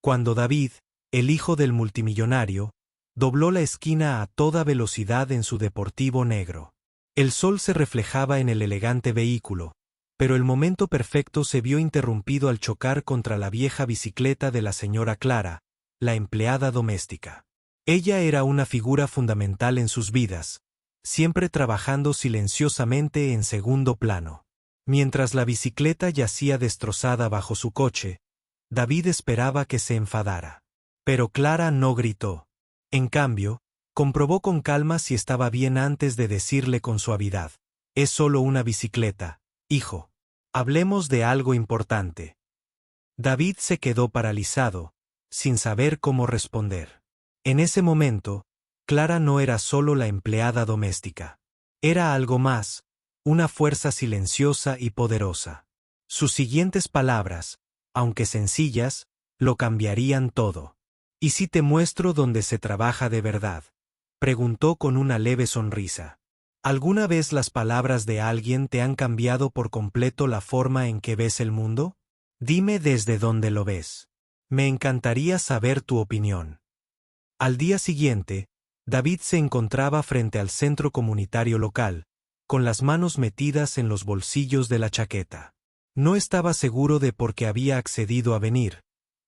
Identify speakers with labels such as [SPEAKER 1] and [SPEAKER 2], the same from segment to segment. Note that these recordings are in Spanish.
[SPEAKER 1] cuando David, el hijo del multimillonario, dobló la esquina a toda velocidad en su deportivo negro. El sol se reflejaba en el elegante vehículo, pero el momento perfecto se vio interrumpido al chocar contra la vieja bicicleta de la señora Clara, la empleada doméstica. Ella era una figura fundamental en sus vidas, siempre trabajando silenciosamente en segundo plano. Mientras la bicicleta yacía destrozada bajo su coche, David esperaba que se enfadara. Pero Clara no gritó. En cambio, comprobó con calma si estaba bien antes de decirle con suavidad: «Es solo una bicicleta, hijo. Hablemos de algo importante». David se quedó paralizado, sin saber cómo responder. En ese momento, Clara no era solo la empleada doméstica. Era algo más, una fuerza silenciosa y poderosa. Sus siguientes palabras, aunque sencillas, lo cambiarían todo. «¿Y si te muestro dónde se trabaja de verdad?», preguntó con una leve sonrisa. ¿Alguna vez las palabras de alguien te han cambiado por completo la forma en que ves el mundo? Dime desde dónde lo ves. Me encantaría saber tu opinión. Al día siguiente, David se encontraba frente al centro comunitario local, con las manos metidas en los bolsillos de la chaqueta. No estaba seguro de por qué había accedido a venir,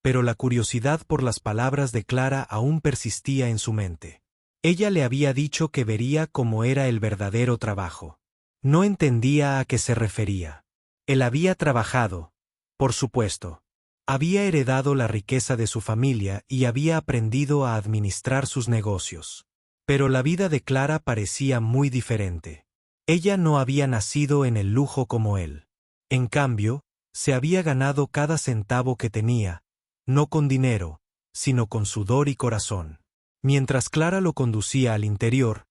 [SPEAKER 1] pero la curiosidad por las palabras de Clara aún persistía en su mente. Ella le había dicho que vería cómo era el verdadero trabajo. No entendía a qué se refería. Él había trabajado, por supuesto. Había heredado la riqueza de su familia y había aprendido a administrar sus negocios. Pero la vida de Clara parecía muy diferente. Ella no había nacido en el lujo como él. En cambio, se había ganado cada centavo que tenía, no con dinero, sino con sudor y corazón. Mientras Clara lo conducía al interior,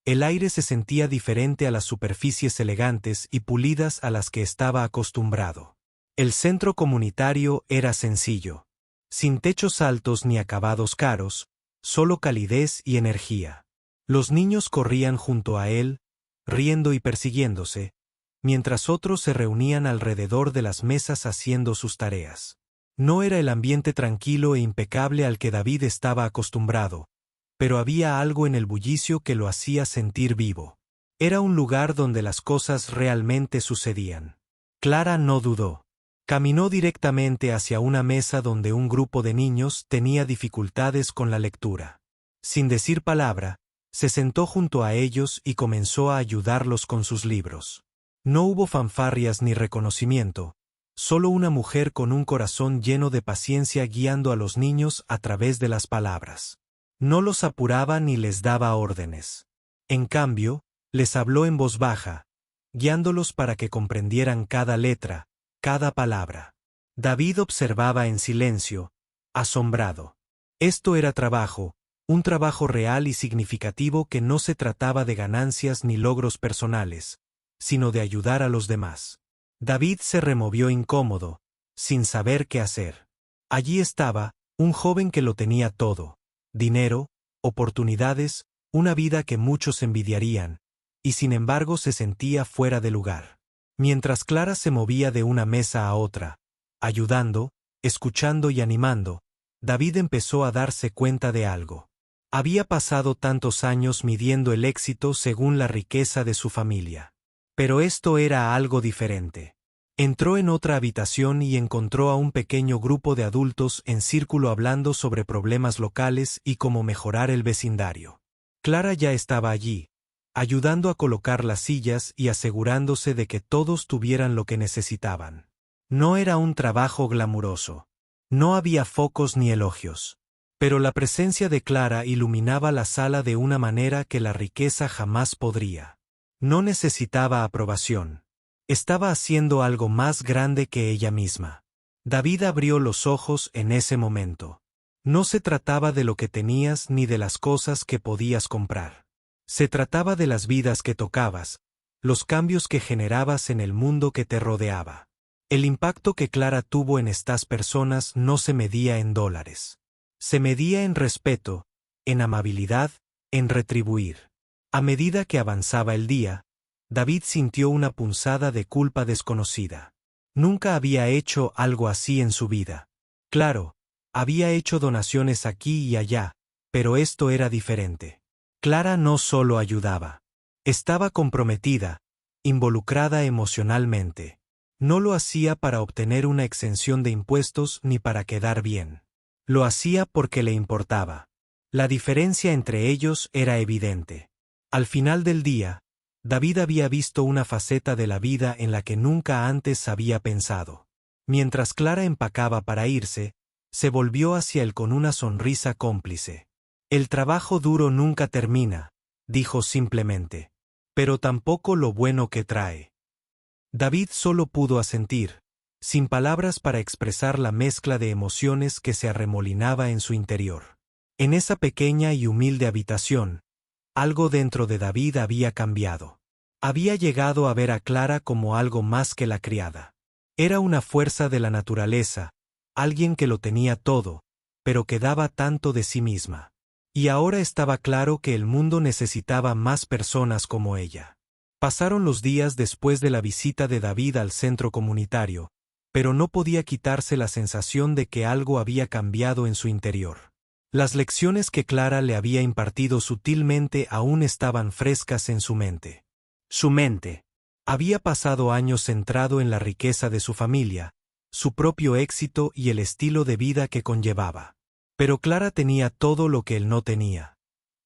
[SPEAKER 1] el aire se sentía diferente a las superficies elegantes y pulidas a las que estaba acostumbrado. El centro comunitario era sencillo, sin techos altos ni acabados caros, solo calidez y energía. Los niños corrían junto a él, riendo y persiguiéndose, mientras otros se reunían alrededor de las mesas haciendo sus tareas. No era el ambiente tranquilo e impecable al que David estaba acostumbrado, pero había algo en el bullicio que lo hacía sentir vivo. Era un lugar donde las cosas realmente sucedían. Clara no dudó. Caminó directamente hacia una mesa donde un grupo de niños tenía dificultades con la lectura. Sin decir palabra, se sentó junto a ellos y comenzó a ayudarlos con sus libros. No hubo fanfarrias ni reconocimiento, solo una mujer con un corazón lleno de paciencia guiando a los niños a través de las palabras. No los apuraba ni les daba órdenes. En cambio, les habló en voz baja, guiándolos para que comprendieran cada letra, cada palabra. David observaba en silencio, asombrado. Esto era trabajo, un trabajo real y significativo que no se trataba de ganancias ni logros personales, sino de ayudar a los demás. David se removió incómodo, sin saber qué hacer. Allí estaba, un joven que lo tenía todo: dinero, oportunidades, una vida que muchos envidiarían, y sin embargo se sentía fuera de lugar. Mientras Clara se movía de una mesa a otra, ayudando, escuchando y animando, David empezó a darse cuenta de algo. Había pasado tantos años midiendo el éxito según la riqueza de su familia. Pero esto era algo diferente. Entró en otra habitación y encontró a un pequeño grupo de adultos en círculo hablando sobre problemas locales y cómo mejorar el vecindario. Clara ya estaba allí, ayudando a colocar las sillas y asegurándose de que todos tuvieran lo que necesitaban. No era un trabajo glamuroso. No había focos ni elogios. Pero la presencia de Clara iluminaba la sala de una manera que la riqueza jamás podría. No necesitaba aprobación. Estaba haciendo algo más grande que ella misma. David abrió los ojos en ese momento. No se trataba de lo que tenías ni de las cosas que podías comprar. Se trataba de las vidas que tocabas, los cambios que generabas en el mundo que te rodeaba. El impacto que Clara tuvo en estas personas no se medía en dólares. Se medía en respeto, en amabilidad, en retribuir. A medida que avanzaba el día, David sintió una punzada de culpa desconocida. Nunca había hecho algo así en su vida. Claro, Había hecho donaciones aquí y allá, pero esto era diferente. Clara no solo ayudaba. Estaba comprometida, involucrada emocionalmente. No lo hacía para obtener una exención de impuestos ni para quedar bien. Lo hacía porque le importaba. La diferencia entre ellos era evidente. Al final del día, David había visto una faceta de la vida en la que nunca antes había pensado. Mientras Clara empacaba para irse, se volvió hacia él con una sonrisa cómplice. El trabajo duro nunca termina, dijo simplemente. Pero tampoco lo bueno que trae. David solo pudo asentir, sin palabras para expresar la mezcla de emociones que se arremolinaba en su interior. En esa pequeña y humilde habitación, algo dentro de David había cambiado. Había llegado a ver a Clara como algo más que la criada. Era una fuerza de la naturaleza, alguien que lo tenía todo, pero que daba tanto de sí misma. Y ahora estaba claro que el mundo necesitaba más personas como ella. Pasaron los días después de la visita de David al centro comunitario, pero no podía quitarse la sensación de que algo había cambiado en su interior. Las lecciones que Clara le había impartido sutilmente aún estaban frescas en su mente. Su mente había pasado años centrado en la riqueza de su familia, su propio éxito y el estilo de vida que conllevaba. Pero Clara tenía todo lo que él no tenía: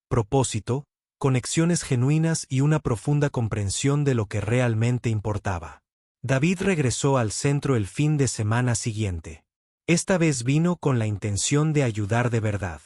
[SPEAKER 1] propósito, conexiones genuinas y una profunda comprensión de lo que realmente importaba. David regresó al centro el fin de semana siguiente. Esta vez vino con la intención de ayudar de verdad.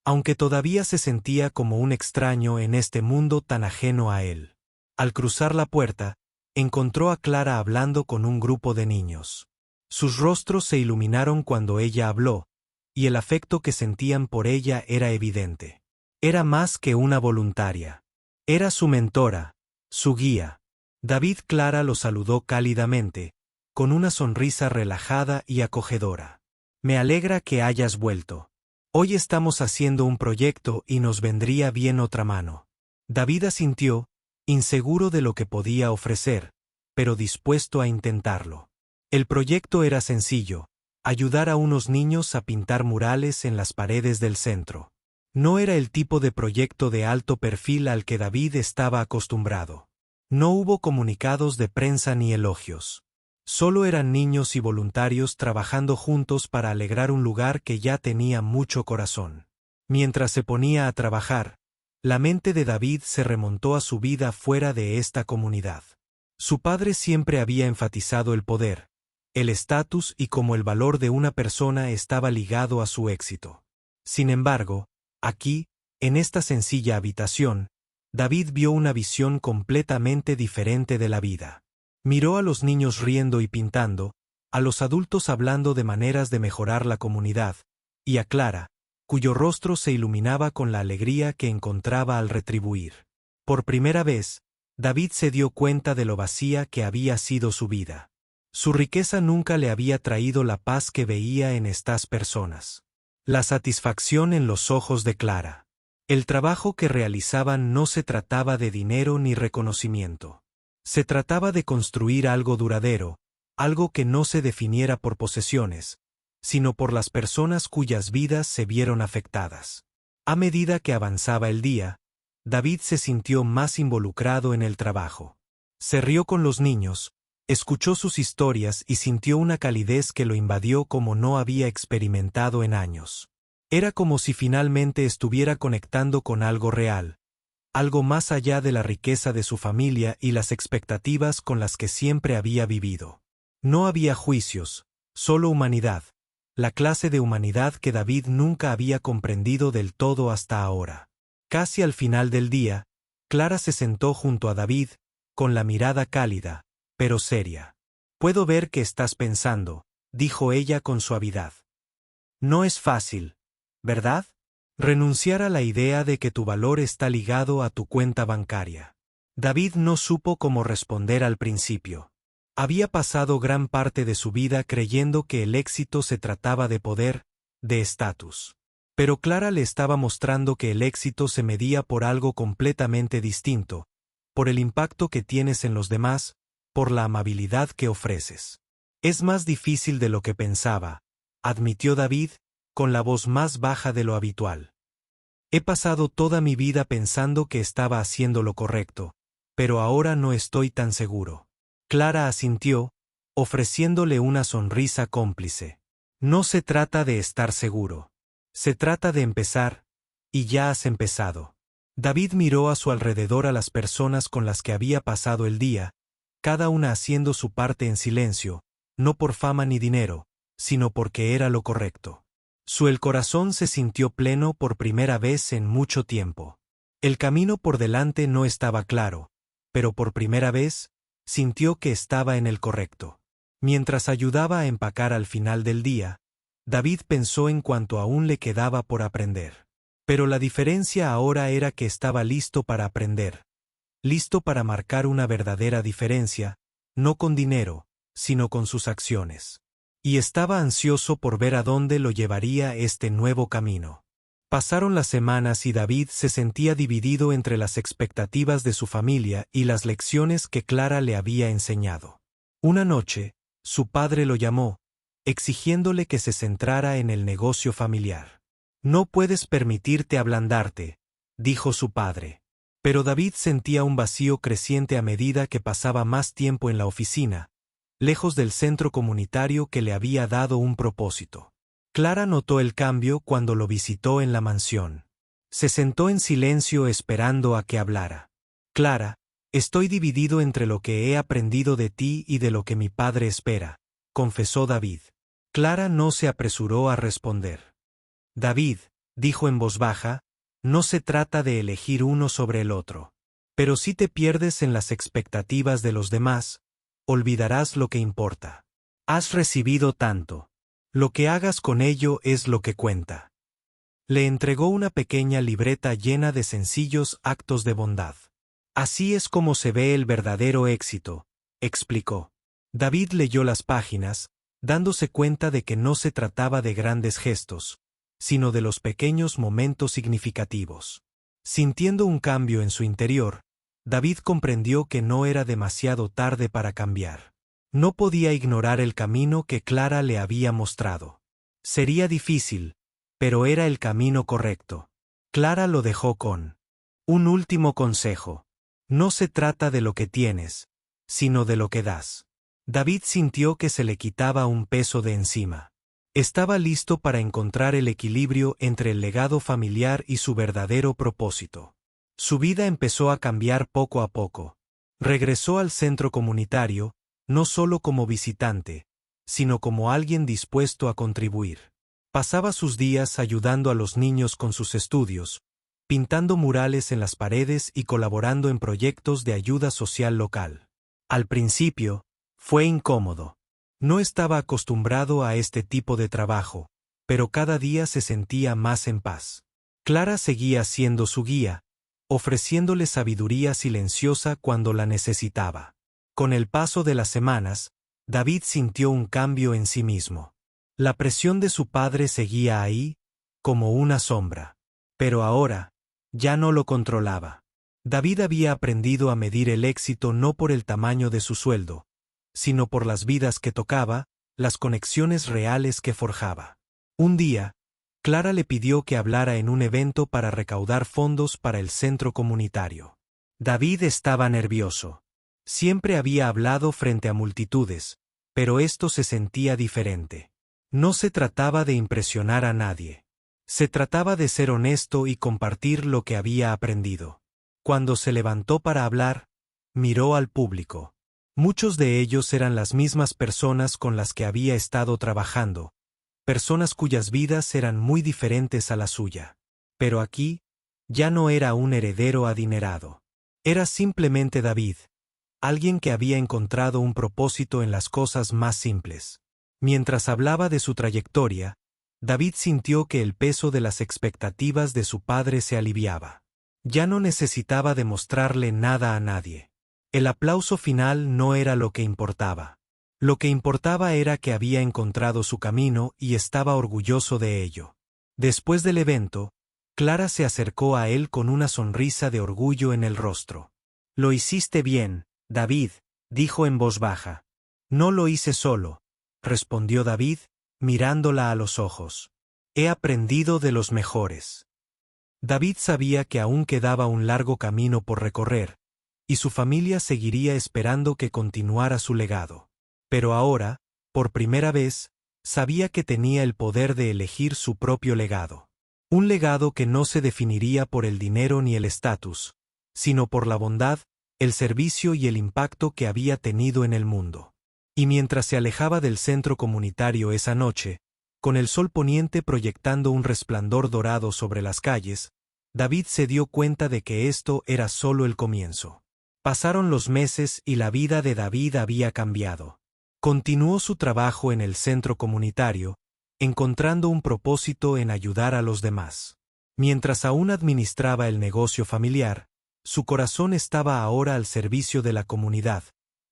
[SPEAKER 1] Aunque todavía se sentía como un extraño en este mundo tan ajeno a él. Al cruzar la puerta, encontró a Clara hablando con un grupo de niños. Sus rostros se iluminaron cuando ella habló, y el afecto que sentían por ella era evidente. Era más que una voluntaria. Era su mentora, su guía. David Clara lo saludó cálidamente, con una sonrisa relajada y acogedora. Me alegra que hayas vuelto. Hoy estamos haciendo un proyecto y nos vendría bien otra mano. David asintió, inseguro de lo que podía ofrecer, pero dispuesto a intentarlo. El proyecto era sencillo: ayudar a unos niños a pintar murales en las paredes del centro. No era el tipo de proyecto de alto perfil al que David estaba acostumbrado. No hubo comunicados de prensa ni elogios. Solo eran niños y voluntarios trabajando juntos para alegrar un lugar que ya tenía mucho corazón. Mientras se ponía a trabajar, la mente de David se remontó a su vida fuera de esta comunidad. Su padre siempre había enfatizado el poder, el estatus y cómo el valor de una persona estaba ligado a su éxito. Sin embargo, aquí, en esta sencilla habitación, David vio una visión completamente diferente de la vida. Miró a los niños riendo y pintando, a los adultos hablando de maneras de mejorar la comunidad, y a Clara, cuyo rostro se iluminaba con la alegría que encontraba al retribuir. Por primera vez, David se dio cuenta de lo vacía que había sido su vida. Su riqueza nunca le había traído la paz que veía en estas personas. La satisfacción en los ojos de Clara. El trabajo que realizaban no se trataba de dinero ni reconocimiento. Se trataba de construir algo duradero, algo que no se definiera por posesiones, sino por las personas cuyas vidas se vieron afectadas. A medida que avanzaba el día, David se sintió más involucrado en el trabajo. Se rió con los niños, escuchó sus historias y sintió una calidez que lo invadió como no había experimentado en años. Era como si finalmente estuviera conectando con algo real, algo más allá de la riqueza de su familia y las expectativas con las que siempre había vivido. No había juicios, solo humanidad, la clase de humanidad que David nunca había comprendido del todo hasta ahora. Casi al final del día, Clara se sentó junto a David, con la mirada cálida, pero seria. «Puedo ver que estás pensando», dijo ella con suavidad. «No es fácil, ¿verdad? Renunciar a la idea de que tu valor está ligado a tu cuenta bancaria». David no supo cómo responder al principio. Había pasado gran parte de su vida creyendo que el éxito se trataba de poder, de estatus. Pero Clara le estaba mostrando que el éxito se medía por algo completamente distinto, por el impacto que tienes en los demás, por la amabilidad que ofreces. «Es más difícil de lo que pensaba», admitió David, con la voz más baja de lo habitual. He pasado toda mi vida pensando que estaba haciendo lo correcto, pero ahora no estoy tan seguro. Clara asintió, ofreciéndole una sonrisa cómplice. No se trata de estar seguro. Se trata de empezar, y ya has empezado. David miró a su alrededor a las personas con las que había pasado el día, cada una haciendo su parte en silencio, no por fama ni dinero, sino porque era lo correcto. El corazón se sintió pleno por primera vez en mucho tiempo. El camino por delante no estaba claro, pero por primera vez, sintió que estaba en el correcto. Mientras ayudaba a empacar al final del día, David pensó en cuanto aún le quedaba por aprender. Pero la diferencia ahora era que estaba listo para aprender, listo para marcar una verdadera diferencia, no con dinero, sino con sus acciones. Y estaba ansioso por ver a dónde lo llevaría este nuevo camino. Pasaron las semanas y David se sentía dividido entre las expectativas de su familia y las lecciones que Clara le había enseñado. Una noche, su padre lo llamó, exigiéndole que se centrara en el negocio familiar. No puedes permitirte ablandarte, dijo su padre. Pero David sentía un vacío creciente a medida que pasaba más tiempo en la oficina, lejos del centro comunitario que le había dado un propósito. Clara notó el cambio cuando lo visitó en la mansión. Se sentó en silencio esperando a que hablara. Clara, estoy dividido entre lo que he aprendido de ti y de lo que mi padre espera, confesó David. Clara no se apresuró a responder. David, dijo en voz baja, no se trata de elegir uno sobre el otro. Pero si te pierdes en las expectativas de los demás, olvidarás lo que importa. Has recibido tanto. Lo que hagas con ello es lo que cuenta. Le entregó una pequeña libreta llena de sencillos actos de bondad. Así es como se ve el verdadero éxito, explicó. David leyó las páginas, dándose cuenta de que no se trataba de grandes gestos, sino de los pequeños momentos significativos. Sintiendo un cambio en su interior, David comprendió que no era demasiado tarde para cambiar. No podía ignorar el camino que Clara le había mostrado. Sería difícil, pero era el camino correcto. Clara lo dejó con un último consejo. No se trata de lo que tienes, sino de lo que das. David sintió que se le quitaba un peso de encima. Estaba listo para encontrar el equilibrio entre el legado familiar y su verdadero propósito. Su vida empezó a cambiar poco a poco. Regresó al centro comunitario, no solo como visitante, sino como alguien dispuesto a contribuir. Pasaba sus días ayudando a los niños con sus estudios, pintando murales en las paredes y colaborando en proyectos de ayuda social local. Al principio, fue incómodo. No estaba acostumbrado a este tipo de trabajo, pero cada día se sentía más en paz. Clara seguía siendo su guía, ofreciéndole sabiduría silenciosa cuando la necesitaba. Con el paso de las semanas, David sintió un cambio en sí mismo. La presión de su padre seguía ahí, como una sombra. Pero ahora, ya no lo controlaba. David había aprendido a medir el éxito no por el tamaño de su sueldo, sino por las vidas que tocaba, las conexiones reales que forjaba. Un día, Clara le pidió que hablara en un evento para recaudar fondos para el centro comunitario. David estaba nervioso. Siempre había hablado frente a multitudes, pero esto se sentía diferente. No se trataba de impresionar a nadie. Se trataba de ser honesto y compartir lo que había aprendido. Cuando se levantó para hablar, miró al público. Muchos de ellos eran las mismas personas con las que había estado trabajando, personas cuyas vidas eran muy diferentes a la suya. Pero aquí, ya no era un heredero adinerado. Era simplemente David, alguien que había encontrado un propósito en las cosas más simples. Mientras hablaba de su trayectoria, David sintió que el peso de las expectativas de su padre se aliviaba. Ya no necesitaba demostrarle nada a nadie. El aplauso final no era lo que importaba. Lo que importaba era que había encontrado su camino y estaba orgulloso de ello. Después del evento, Clara se acercó a él con una sonrisa de orgullo en el rostro. Lo hiciste bien, David, dijo en voz baja. No lo hice solo, respondió David, mirándola a los ojos. He aprendido de los mejores. David sabía que aún quedaba un largo camino por recorrer, y su familia seguiría esperando que continuara su legado. Pero ahora, por primera vez, sabía que tenía el poder de elegir su propio legado. Un legado que no se definiría por el dinero ni el estatus, sino por la bondad, el servicio y el impacto que había tenido en el mundo. Y mientras se alejaba del centro comunitario esa noche, con el sol poniente proyectando un resplandor dorado sobre las calles, David se dio cuenta de que esto era solo el comienzo. Pasaron los meses y la vida de David había cambiado. Continuó su trabajo en el centro comunitario, encontrando un propósito en ayudar a los demás. Mientras aún administraba el negocio familiar, su corazón estaba ahora al servicio de la comunidad,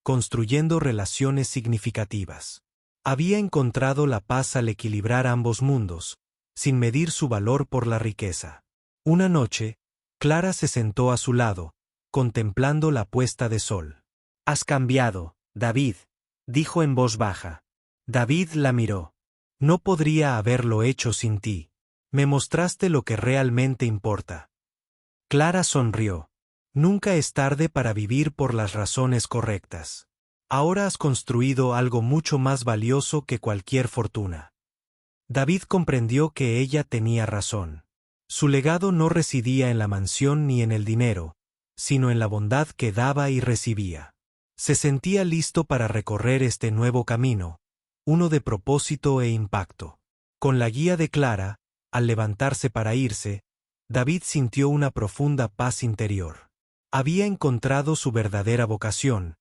[SPEAKER 1] construyendo relaciones significativas. Había encontrado la paz al equilibrar ambos mundos, sin medir su valor por la riqueza. Una noche, Clara se sentó a su lado, contemplando la puesta de sol. «Has cambiado, David», dijo en voz baja. David la miró. «No podría haberlo hecho sin ti. Me mostraste lo que realmente importa». Clara sonrió. «Nunca es tarde para vivir por las razones correctas. Ahora has construido algo mucho más valioso que cualquier fortuna». David comprendió que ella tenía razón. Su legado no residía en la mansión ni en el dinero, sino en la bondad que daba y recibía. Se sentía listo para recorrer este nuevo camino, uno de propósito e impacto. Con la guía de Clara, al levantarse para irse, David sintió una profunda paz interior. Había encontrado su verdadera vocación,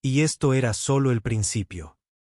[SPEAKER 1] y esto era solo el principio.